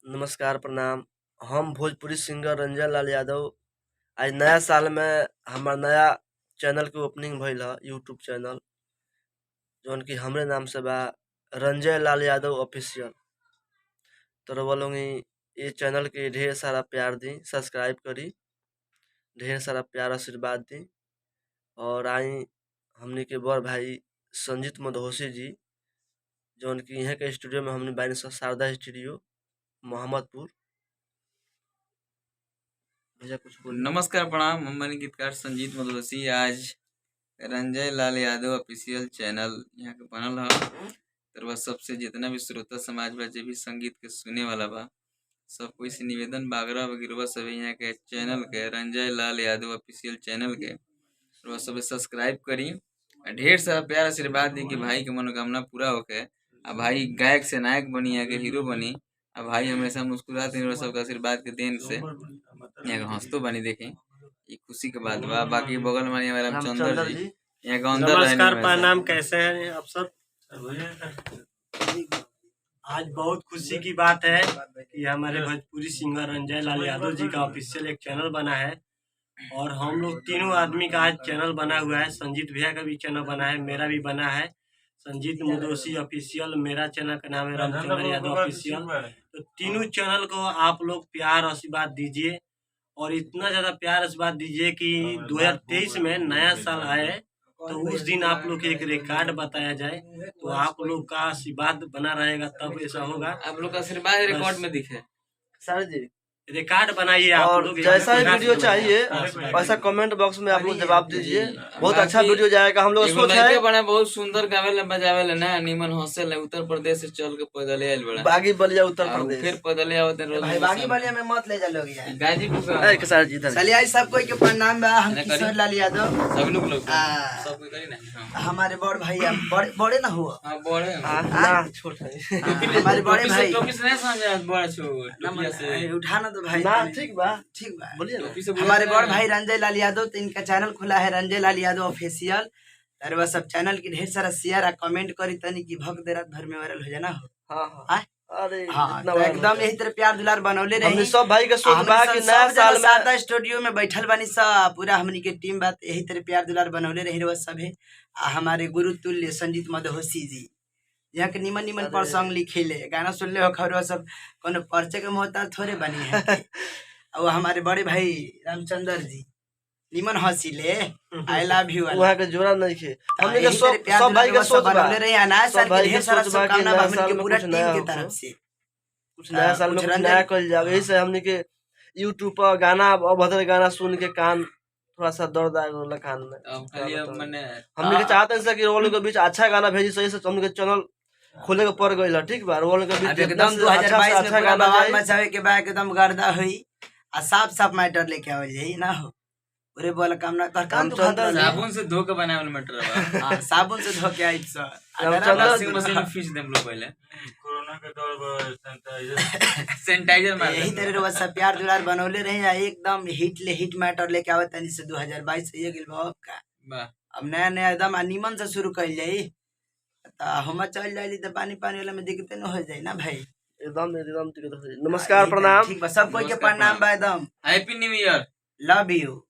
नमस्कार, प्रणाम। हम भोजपुरी सिंगर रंजन लाल यादव। आज नया साल में हमार नया चैनल के ओपनिंग भइल ह, यूट्यूब चैनल जौन कि हमरे नाम से बा, रंजय लाल यादव ऑफिशियल। तो रउआ लोगन ये चैनल के ढेर सारा प्यार दी, सब्सक्राइब करी, ढेर सारा प्यार आशीर्वाद दी। और आई हमनी के बड़ भाई संजीत मधोसी जी, जौन कि इहे के स्टूडियो में हमनी बानी सन, शारदा स्टूडियो मोहम्मदपुर। भैया कुछ बोली। नमस्कार प्रणाम, हम बनी गीतकार संजीत मधोसी। आज रंजय लाल यादव ऑफिशियल चैनल यहाँ के बनल ह। तो वह सबसे जितना भी श्रोता समाज बा, जे भी संगीत के सुने वाला बा, सब कोई से निवेदन बागरा वगैरह सब यहाँ के चैनल के रंजय लाल यादव ऑफिशियल चैनल के वह सब सब्सक्राइब करी, ढेर सारा प्यार आशीर्वाद दी कि भाई के मनोकामना पूरा होके आ भाई गायक से नायक बनी, आगे हीरो बनी। आ भाई हमेशा मुस्कुराते रहे, सबका आशीर्वाद के देन से यहाँ के हंसतो बनी। देखें ये खुशी के बात बा। बाकी बगल में हमारे रामचंद्र जी यहाँ के अंदर नमस्कार प्रणाम, कैसे हैं आप सब। आज बहुत खुशी की बात है कि हमारे भोजपुरी सिंगर रंजय लाल यादव जी का ऑफिशियल एक चैनल बना है और हम लोग तीनों आदमी का आज चैनल बना हुआ है। संजीत भैया का भी चैनल बना है, मेरा भी बना है, संजीत मधोसी ऑफिशियल। मेरा चैनल का नाम है रामचंद्र यादव ऑफिशियल। तो तीनों चैनल को आप लोग प्यार आशीर्वाद दीजिए और इतना ज्यादा प्यार आशीर्वाद दीजिए कि 2023 में नया साल आए तो उस दिन आप लोग के एक रिकॉर्ड बताया जाए, तो आप लोग का आशीर्वाद बना रहेगा, तब ऐसा होगा। आप लोग का आशीर्वाद रिकॉर्ड में दिखे। सर जी रिकॉर्ड बनाइए आप और लोग। जैसा ही वीडियो चाहिए वैसा कमेंट बॉक्स में आप लोग जवाब दीजिए। बहुत अच्छा वीडियो जाएगा। हम लोग सोच है बड़ा बहुत सुंदर गावेला बजावेला ना, निमन हंसेल। उत्तर प्रदेश से चल के पैदल आइल बड़ा बागी बलिया उत्तर प्रदेश, फिर पैदल आवत रोज भाई बागी बलिया में मत ले जा लोग यार। गाजीपुर ए सर जी इधर चलिए आज सब कोई के प्रणाम बा। हम किशोर लाल यादव, सब लोग सब कोई करी ना। हमारे बड़ भाई बड़े बड़े ना हुआ। हां बड़े ना छोट है। हमारे बड़े भाई टोपी से नहीं समझ बड़ा छोट टोपी से उठाना तो भाई ना ठीक बा बोलिए ना। टोपी से हमारे बड़ भाई रंजय लाल यादव, तो इनका चैनल खुला है रंजय लाल यादव ऑफिशियल। और वह सब चैनल की ढेर सारा शेयर और कमेंट करी तनी की भक्त दे रात भर में वायरल हो जाना हो। हां हां अरे हाँ, इतना तो एकदम यही तरह प्यार दुलार बनौले रही। हमने सब भाई के सोच बा कि नया साल में शारदा स्टूडियो में बैठल बनी सब पूरा हमनी के टीम बात यही तरह प्यार दुलार बनौले रही रोज सब है। हमारे गुरु तुल्य संजीत मधोसी जी यहाँ के निमन निमन पर सॉन्ग लिखेले, गाना सुनले हो खबर सब कोनो पर्चे के मोहताज थोड़े बनी है। और हमारे बड़े भाई रामचंद्र जी निमन हंसीले, आई लव यू। वहां के जोड़ा नहीं खे। हमने के सब भाई के सोच बा बनौले रही। अनाज साल के ढेर सारा शुभकामना बा हमनी के पूरा कुछ टीम नया के हो। तरफ से। कुछ नया साल में कुछ नया कल जावे। यही से हमने के यूट्यूब पर गाना अभद्र गाना सुन के कान थोड़ा सा दर्द आ गया कान में। अब खाली अब मैंने हमने के चाहते हैं कि रोल के बीच अच्छा गाना भेजी, सही से हमने के चैनल खोले के पड़ गइल। ठीक बा, रोल के बीच एकदम 2022 में पूरा बवाल मचावे के बाद एकदम गर्दा हुई आ साफ साफ मैटर लेके आवल जाई ना हो। पूरे बोल कामना कर काम तो साबुन से धो के बनावल मटर बा। हां साबुन से धो के आई सर। वॉशिंग मशीन में फिश देम लोग पहले कोरोना के दौर में सैनिटाइजर मार यही तरह रोज सब प्यार दुलार बनौले रहे। एकदम हिट ले हिट मैटर लेके आवत तनी से 2022 से ये गिल भाव का बा। अब नया नया एकदम निमन से शुरू कइल जाई त हम चल जाइली त पानी पानी वाला में दिक्कत न हो जाई ना भाई। एकदम नमस्कार प्रणाम। ठीक बा, सब कोई के प्रणाम बा। एकदम happy new year, love you.